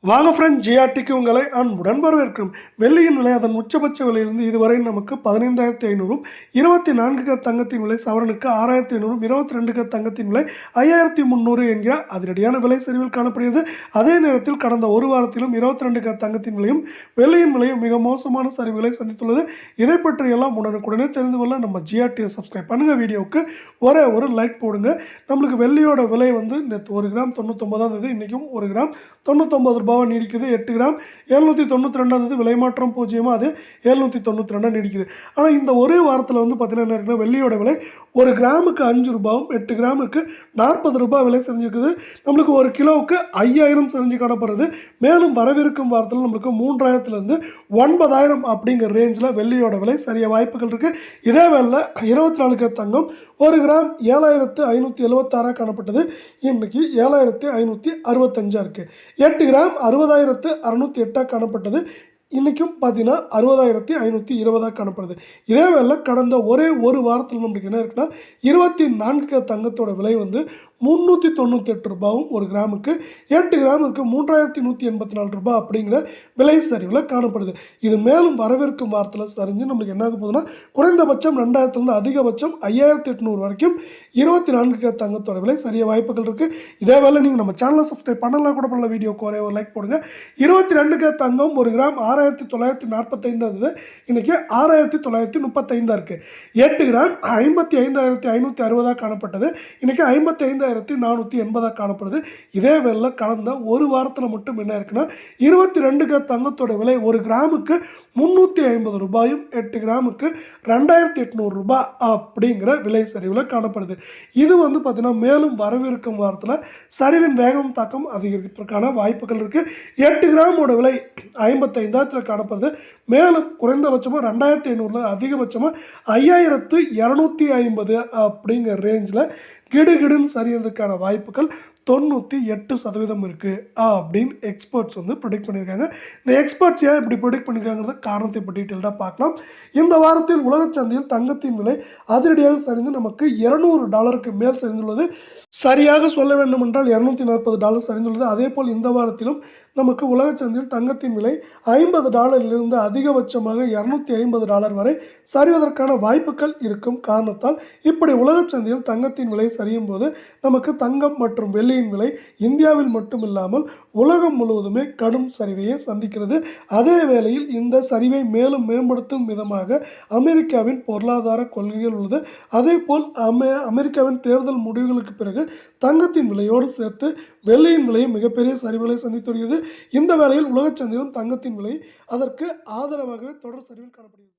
வாங்க ஃப்ரெண்ட், ஜிஆர்டிக்கு உங்களை அன்புடன் வரவேற்கிறோம். வெள்ளியின் விலை அதன் உச்சபட்ச விலையிலிருந்து இதுவரை நமக்கு 15,500, 24 கத் தங்கத்தின் விலை சவரனுக்கு 6,500, 22 கத் தங்கத்தின் விலை 5,300 என்கிற அதிரடியான விலை சரிவில் காணப்படுகிறது. அதே நேரத்தில் கடந்த ஒரு வாரத்திலும் 22 கத் தங்கத்தின் விலையும் வெள்ளியின் விலையும் மிக மோசமான சரிவுகளை சந்தித்துள்ளது. இதை பற்றியெல்லாம் உடனுக்குடனே தெரிந்து கொள்ள நம்ம ஜிஆர்டியை சப்ஸ்கிரைப் பண்ணுங்க. வீடியோவுக்கு ஒரே ஒரு லைக் போடுங்க. நம்மளுக்கு வெள்ளியோட விலை நேற்று 1 கிராம் 99 இருந்தது. இன்றைக்கும் 1 கிராம் 99 ரூபாய் நீடிக்குது. 8 கிராம் 792 விலை மாற்றம் 0, அது 792 நீடிக்குது. ஆனால் இந்த ஒரே வாரத்தில் பார்த்தீங்கன்னா என்ன இருக்குன்னா, வெள்ளியோட விலை 1 கிராமுக்கு 5 ரூபாயும் 8 கிராமுக்கு 40 ரூபாய் விலை செஞ்சுருக்குது. நம்மளுக்கு 1 கிலோவுக்கு 5000 செஞ்சு காணப்படுறது. மேலும் வரவிருக்கும் வாரத்தில் நம்மளுக்கு 3000 9,000 அப்படிங்கிற ரேஞ்சில் வெள்ளியோட விலை சரிய வாய்ப்புகள் இருக்குது. இதே வேலை 24 கத் தங்கம் 1 கிராம் 7,576 காணப்பட்டது. இன்னைக்கு 7,565 இருக்குது. 8 கிராம் 60,608 காணப்பட்டது. இன்றைக்கும் பார்த்தீங்கன்னா 60,520 காணப்படுது. இதே வேலை கடந்த ஒரே ஒரு வாரத்தில் நம்மளுக்கு என்ன இருக்குன்னா, 24 தங்கத்தோட விலை 398 ரூபாயும் 1 கிராமுக்கு, 8 கிராமுக்கு 3,184 ரூபாய் அப்படிங்கிற விலை சரிவில் காணப்படுது. இது மேலும் வரவிருக்கும் வாரத்தில் சரிஞ்சு நம்மளுக்கு என்ன ஆக போகுதுன்னா, குறைந்தபட்சம் 2,000 அதிகபட்சம் 5,800 வரைக்கும் 24 தங்கத்தோட விலை சரிய வாய்ப்புகள் இருக்குது. இதே வேலை நீங்கள் நம்ம சேனலை சப்ஸ்கிரைப் பண்ணலாம் கூட பண்ணல. வீடியோக்கு ஒரே ஒரு லைக் போடுங்க. 22 தங்கம் 1 கிராம் 6,945 இருந்தது. இன்றைக்கி 6,935 இருக்குது. 8 கிராம் 55,560 காணப்பட்டது. இன்றைக்கி 55,480 காணப்படுது. இதே வேலை கடந்த ஒரு வாரத்தில் மட்டும் என்ன இருக்குன்னா, 22 தங்கத்தோட விலை 1 கிராமுக்கு 350 ரூபாயும் 8 கிராமுக்கு 2,800 ரூபாய் அப்படிங்கிற விலை சரிவில் காணப்படுது. இது பார்த்தீங்கன்னா மேலும் வரவிருக்கும் வாரத்தில் சரிவின் வேகம் தாக்கம் அதிகரிப்பதற்கான வாய்ப்புகள் இருக்குது. 8 கிராமோட விலை 55,000 காணப்படுது. மேலும் குறைந்தபட்சமாக 2,500 அதிகபட்சமாக 5,250 அப்படிங்கிற ரேஞ்சில் கிடுகிடுன்னு சரியறதுக்கான வாய்ப்புகள் 98% இருக்குது அப்படின்னு எக்ஸ்பர்ட்ஸ் ப்ரெடிக்ட் பண்ணியிருக்காங்க. இந்த எக்ஸ்பர்ட்ஸ் ஏன் இப்படி ப்ரெடிக்ட் பண்ணியிருக்காங்கிறத காரணத்தை இப்போ டீட்டெயில்டாக பார்க்கலாம். இந்த வாரத்தில் உலக சந்தையில் தங்கத்தின் விலை அதிரடியாக சரிந்து நமக்கு $200 மேல் சரிந்துள்ளது. சரியாக சொல்ல வேண்டும் என்றால் $240 சரிந்துள்ளது. அதே போல் இந்த வாரத்திலும் நமக்கு உலக சந்தையில் தங்கத்தின் விலை $50 அதிகபட்சமாக $250 வரை சரிவதற்கான வாய்ப்புகள் இருக்கும் காரணத்தால் இப்படி உலக சந்தையில் தங்கத்தின் விலை சரியும் போது நமக்கு தங்கம் மற்றும் வெள்ளியின் விலை இந்தியாவில் மட்டும் இல்லாமல் உலகம் முழுவதுமே கடும் சரிவையை சந்திக்கிறது. அதே வேளையில் இந்த சரிவை மேலும் மேம்படுத்தும் விதமாக அமெரிக்காவின் பொருளாதார கொள்கைகள் உள்ளது. அதே போல் அமெரிக்காவின் தேர்தல் முடிவுகளுக்கு பிறகு தங்கத்தின் விலையோடு சேர்த்து வெள்ளியின் விலையும் மிகப்பெரிய சரிவுகளை சந்தித்து வருகிறது. இந்த வேளையில் உலக சந்தையிலும் தங்கத்தின் விலை அதற்கு ஆதரவாகவே தொடர் சரிவில் காணப்படுகிறது.